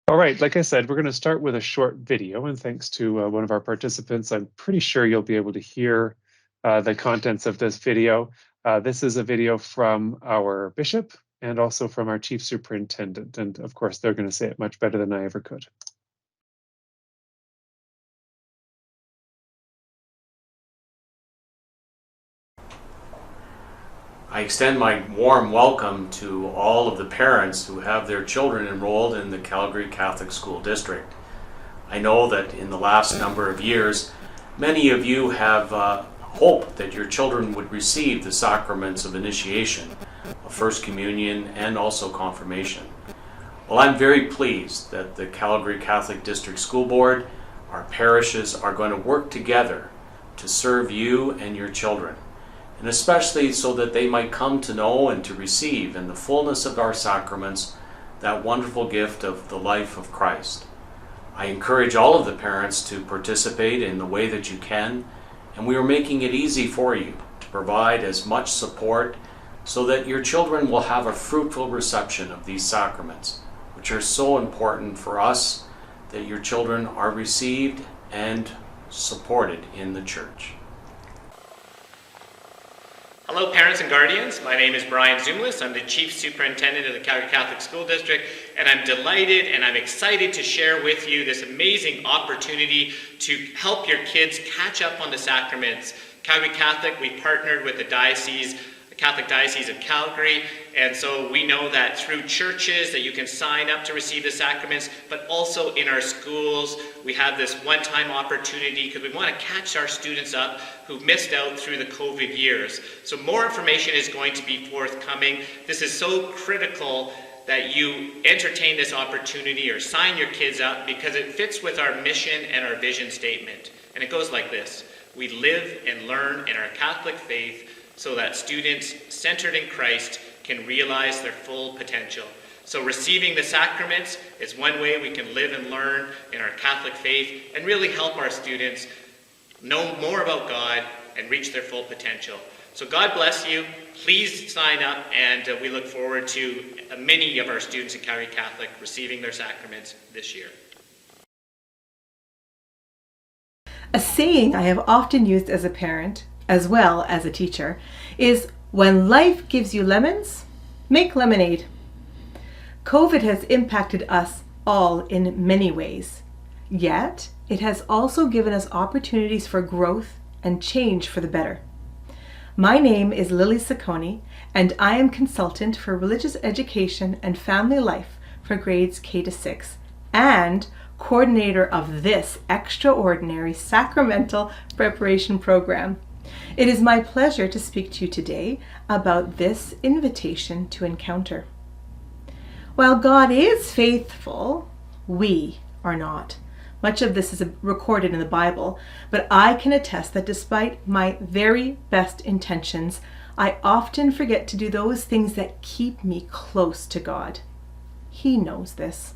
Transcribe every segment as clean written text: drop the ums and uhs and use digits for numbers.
All right, like I said, we're going to start with a short video, and thanks to one of our participants, I'm pretty sure you'll be able to hear the contents of this video. This is a video from our bishop and also from our chief superintendent, and of course, they're going to say it much better than I ever could. I extend my warm welcome to all of the parents who have their children enrolled in the Calgary Catholic School District. I know that in the last number of years, many of you have hoped that your children would receive the sacraments of initiation, of First Communion, and also confirmation. Well, I'm very pleased that the Calgary Catholic District School Board, our parishes, are going to work together to serve you and your children, and especially so that they might come to know and to receive in the fullness of our sacraments that wonderful gift of the life of Christ. I encourage all of the parents to participate in the way that you can, and we are making it easy for you to provide as much support so that your children will have a fruitful reception of these sacraments, which are so important for us, that your children are received and supported in the Church. Hello parents and guardians, my name is Brian Zumlis. I'm the Chief Superintendent of the Calgary Catholic School District, and I'm delighted and I'm excited to share with you this amazing opportunity to help your kids catch up on the sacraments. Calgary Catholic, we partnered with the Catholic Diocese of Calgary, and so we know that through churches that you can sign up to receive the sacraments, but also in our schools we have this one-time opportunity because we want to catch our students up who missed out through the COVID years. So more information is going to be forthcoming. This is so critical that you entertain this opportunity or sign your kids up because it fits with our mission and our vision statement. And it goes like this: we live and learn in our Catholic faith so that students centered in Christ can realize their full potential. So receiving the sacraments is one way we can live and learn in our Catholic faith and really help our students know more about God and reach their full potential. So God bless you. Please sign up, and we look forward to many of our students at Calgary Catholic receiving their sacraments this year. A saying I have often used as a parent, as well as a teacher, is when life gives you lemons, make lemonade. COVID has impacted us all in many ways, yet it has also given us opportunities for growth and change for the better. My name is Lily Sacconi, and I am consultant for religious education and family life for grades K-6 and coordinator of this extraordinary sacramental preparation program. It is my pleasure to speak to you today about this invitation to encounter. While God is faithful, we are not. Much of this is recorded in the Bible, but I can attest that despite my very best intentions, I often forget to do those things that keep me close to God. He knows this.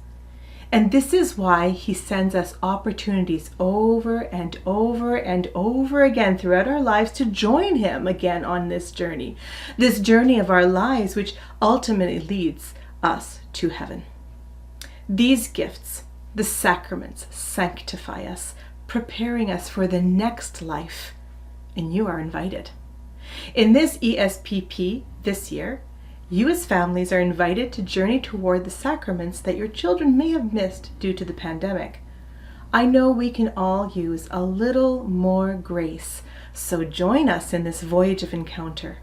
And this is why He sends us opportunities over and over and over again throughout our lives to join Him again on this journey of our lives, which ultimately leads us to heaven. These gifts, the sacraments, sanctify us, preparing us for the next life, and you are invited. In this ESPP this year, you as families are invited to journey toward the sacraments that your children may have missed due to the pandemic. I know we can all use a little more grace, so join us in this voyage of encounter.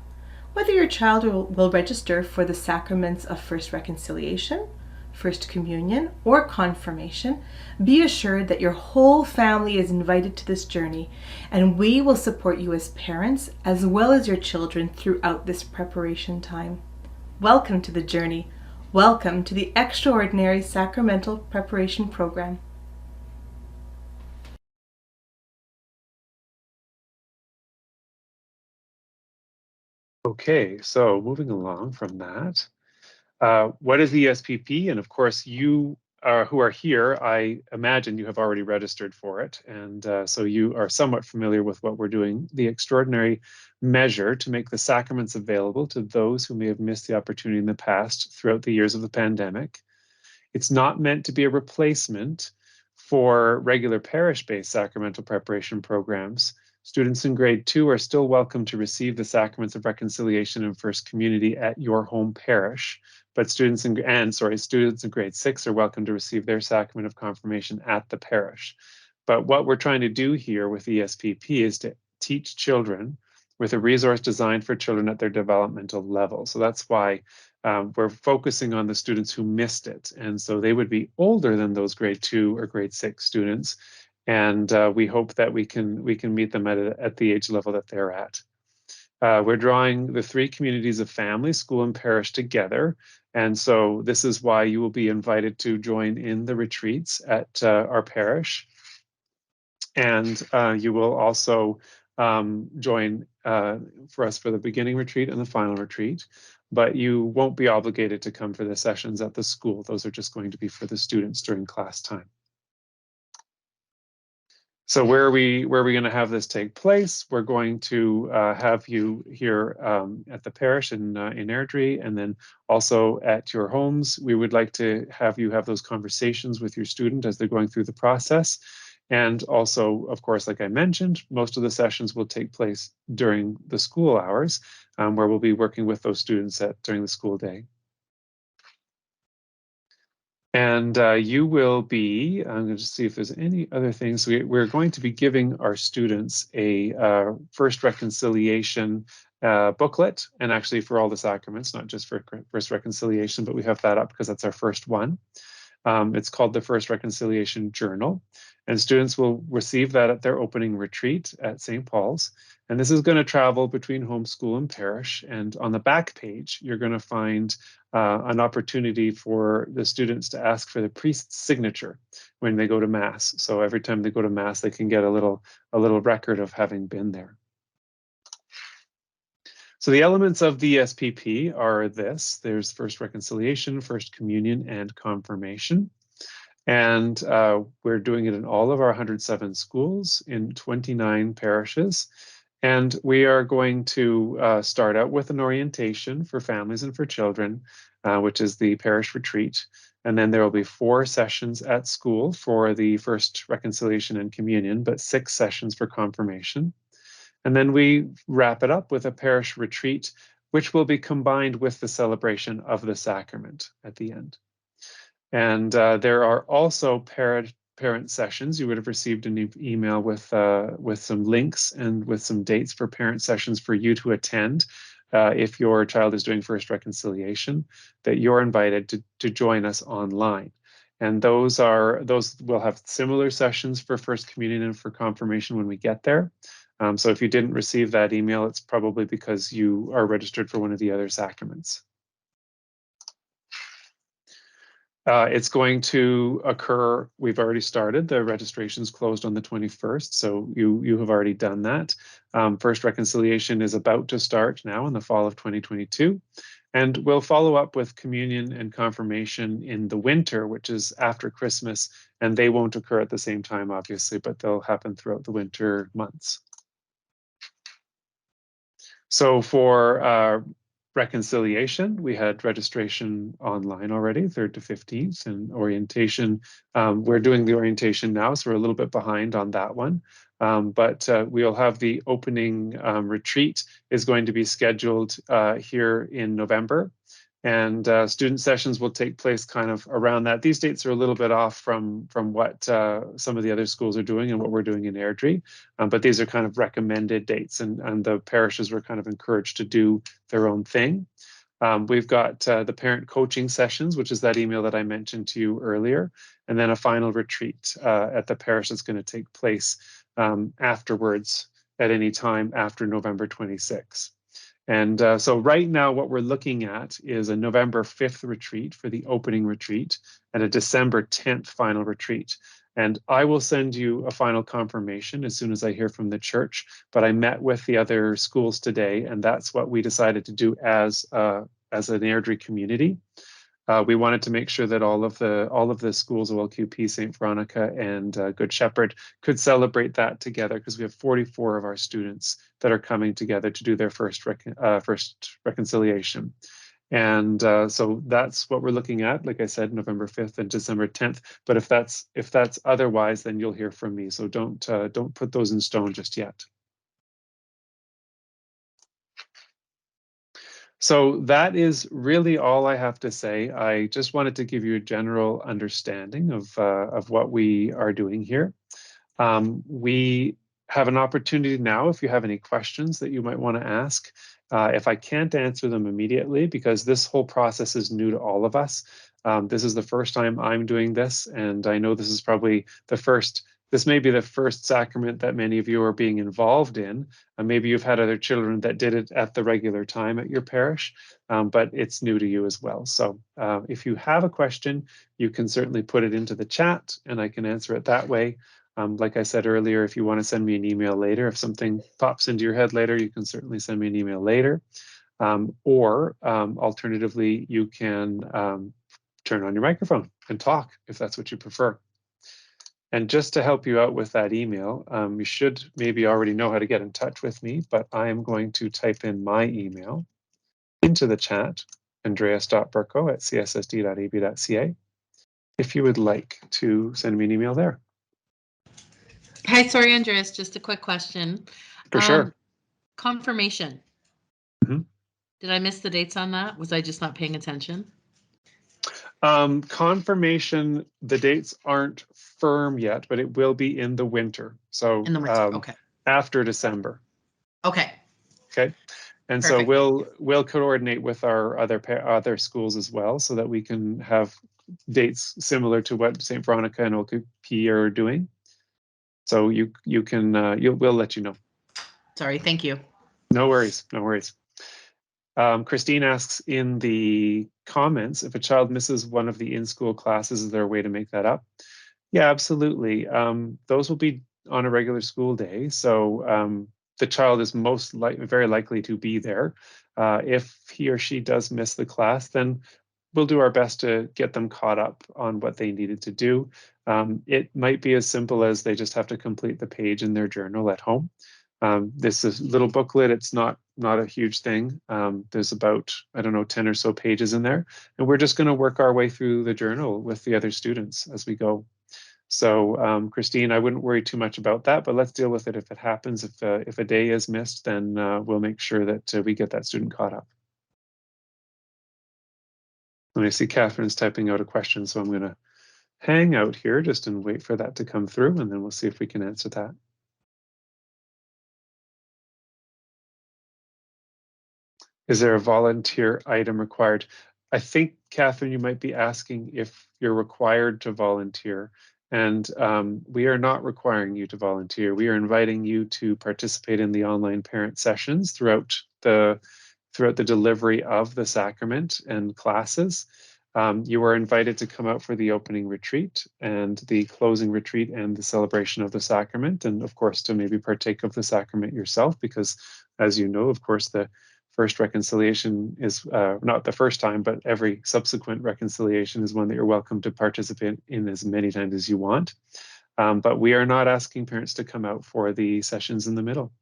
Whether your child will register for the sacraments of First Reconciliation, First Communion, or Confirmation, be assured that your whole family is invited to this journey, and we will support you as parents as well as your children throughout this preparation time. Welcome to the journey. Welcome to the extraordinary sacramental preparation program. Okay, so moving along from that, what is ESPP? And of course, you who are here, I imagine you have already registered for it. And so you are somewhat familiar with what we're doing, the extraordinary measure to make the sacraments available to those who may have missed the opportunity in the past throughout the years of the pandemic. It's not meant to be a replacement for regular parish-based sacramental preparation programs. Students in grade 2 are still welcome to receive the sacraments of reconciliation and First Community at your home parish, but students in grade 6 are welcome to receive their sacrament of confirmation at the parish. But what we're trying to do here with ESPP is to teach children with a resource designed for children at their developmental level. So that's why we're focusing on the students who missed it. And so they would be older than those grade 2 or grade 6 students. And we hope that we can meet them at the age level that they're at. We're drawing the 3 communities of family, school, and parish together. And so this is why you will be invited to join in the retreats at our parish. And you will also join for us for the beginning retreat and the final retreat. But you won't be obligated to come for the sessions at the school. Those are just going to be for the students during class time. So where are we going to have this take place? We're going to have you here at the parish in Airdrie, and then also at your homes. We would like to have you have those conversations with your student as they're going through the process. And also, of course, like I mentioned, most of the sessions will take place during the school hours, where we'll be working with those students during the school day. And you will be, I'm going to just see if there's any other things. We're going to be giving our students a First Reconciliation booklet, and actually for all the sacraments, not just for First Reconciliation, but we have that up because that's our first one. It's called the First Reconciliation Journal, and students will receive that at their opening retreat at St. Paul's. And this is going to travel between homeschool and parish. And on the back page, you're going to find an opportunity for the students to ask for the priest's signature when they go to Mass. So every time they go to Mass, they can get a little record of having been there. So the elements of the ESPP are this. There's First Reconciliation, First Communion, and Confirmation. And we're doing it in all of our 107 schools in 29 parishes. And we are going to start out with an orientation for families and for children, which is the parish retreat. And then there will be 4 sessions at school for the First Reconciliation and Communion, but 6 sessions for confirmation. And then we wrap it up with a parish retreat, which will be combined with the celebration of the sacrament at the end. And there are also parent sessions. You would have received an email with some links and with some dates for parent sessions for you to attend if your child is doing First Reconciliation, that you're invited to join us online. And those will have similar sessions for First Communion and for confirmation when we get there. So if you didn't receive that email, it's probably because you are registered for one of the other sacraments. It's going to occur, we've already started, the registration's closed on the 21st, so you have already done that. First Reconciliation is about to start now in the fall of 2022. And we'll follow up with Communion and Confirmation in the winter, which is after Christmas, and they won't occur at the same time, obviously, but they'll happen throughout the winter months. So for Reconciliation, we had registration online already, 3rd to 15th, and orientation. We're doing the orientation now, so we're a little bit behind on that one. But we'll have the opening retreat is going to be scheduled here in November. And student sessions will take place kind of around that. These dates are a little bit off from what some of the other schools are doing and what we're doing in Airdrie, but these are kind of recommended dates, and the parishes were kind of encouraged to do their own thing. We've got the parent coaching sessions, which is that email that I mentioned to you earlier, and then a final retreat at the parish that's going to take place afterwards at any time after November 26. And so right now what we're looking at is a November 5th retreat for the opening retreat and a December 10th final retreat. And I will send you a final confirmation as soon as I hear from the church, but I met with the other schools today, and that's what we decided to do as an Airdrie community. We wanted to make sure that all of the schools of OLQP, St. Veronica, and Good Shepherd could celebrate that together, because we have 44 of our students that are coming together to do their first reconciliation. And so that's what we're looking at. Like I said, November 5th and December 10th. But if that's otherwise, then you'll hear from me. So don't put those in stone just yet. So that is really all I have to say. I just wanted to give you a general understanding of what we are doing here. We have an opportunity now, if you have any questions that you might want to ask. If I can't answer them immediately, because this whole process is new to all of us, this is the first time I'm doing this, and I know this is probably this may be the first sacrament that many of you are being involved in. Maybe you've had other children that did it at the regular time at your parish, but it's new to you as well. So if you have a question, you can certainly put it into the chat and I can answer it that way. Like I said earlier, if you want to send me an email later, if something pops into your head later, you can certainly send me an email later. Or alternatively, you can turn on your microphone and talk if that's what you prefer. And just to help you out with that email, you should maybe already know how to get in touch with me, but I am going to type in my email into the chat, andreas.burko@cssd.ab.ca, if you would like to send me an email there. Hi, sorry, Andreas, just a quick question. For sure. Confirmation. Mm-hmm. Did I miss the dates on that? Was I just not paying attention? Confirmation, the dates aren't firm yet, but it will be in the winter. So In the winter, okay. After December. Okay. Okay. And Perfect. so we'll coordinate with our other schools as well, so that we can have dates similar to what St. Veronica and OKP are doing. So we'll let you know. Sorry, thank you. No worries, no worries. Christine asks in the comments, if a child misses one of the in-school classes, is there a way to make that up? Yeah, absolutely. Those will be on a regular school day. So the child is very likely to be there. If he or she does miss the class, then we'll do our best to get them caught up on what they needed to do. It might be as simple as they just have to complete the page in their journal at home. This is a little booklet. It's not a huge thing. There's about, I don't know, 10 or so pages in there. And we're just going to work our way through the journal with the other students as we go. So Christine, I wouldn't worry too much about that, but let's deal with it if it happens. If a day is missed, then we'll make sure that we get that student caught up. Let me see, Catherine's typing out a question, so I'm going to hang out here just and wait for that to come through, and then we'll see if we can answer that. Is there a volunteer item required? I think, Catherine, you might be asking if you're required to volunteer. And we are not requiring you to volunteer. We are inviting you to participate in the online parent sessions throughout the delivery of the sacrament and classes. You are invited to come out for the opening retreat and the closing retreat and the celebration of the sacrament, and of course to maybe partake of the sacrament yourself, because as you know, of course, the first reconciliation is not the first time, but every subsequent reconciliation is one that you're welcome to participate in as many times as you want. But we are not asking parents to come out for the sessions in the middle.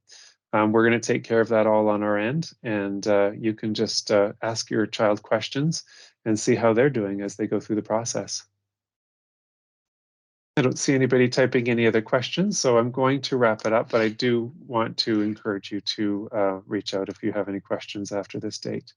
We're going to take care of that all on our end, and you can just ask your child questions and see how they're doing as they go through the process. I don't see anybody typing any other questions, so I'm going to wrap it up, but I do want to encourage you to reach out if you have any questions after this date.